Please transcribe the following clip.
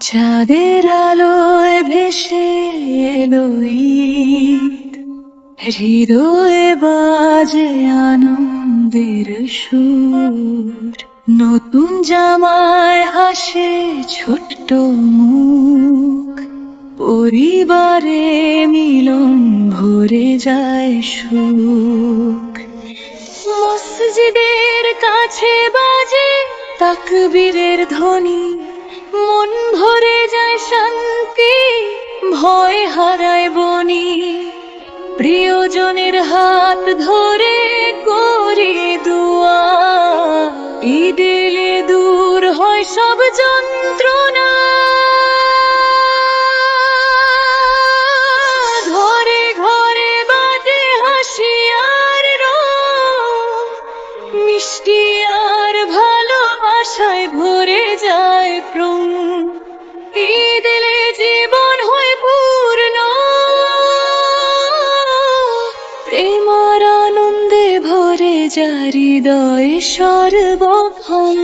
চাঁদের আলোয় ভেসে এলো ঈদ, হৃদয়ে বাজে আনন্দের সুর। নতুন জামায় হাসে ছোট্ট মুখ, পরিবারে মিলন ভরে যায় সুখ। মসজিদের কাছে বাজে তাকবীরের ধ্বনি, মন ভরে যায় শান্তি, ভয় হারায় বনি। প্রিয়জনের হাত ধরে করি দুয়া, ঈদ এলে দূর হয় সব যন্ত্রণা। ঘরে ঘরে বাজে হাসি আর রং, মিষ্টি আর ভালোবাসায় ভরে যায় প্রাণ। ঈদ এলে জীবন হয় পূর্ণ, প্রেম আর আনন্দে ভরে যায় হৃদয় সর্বক্ষণ।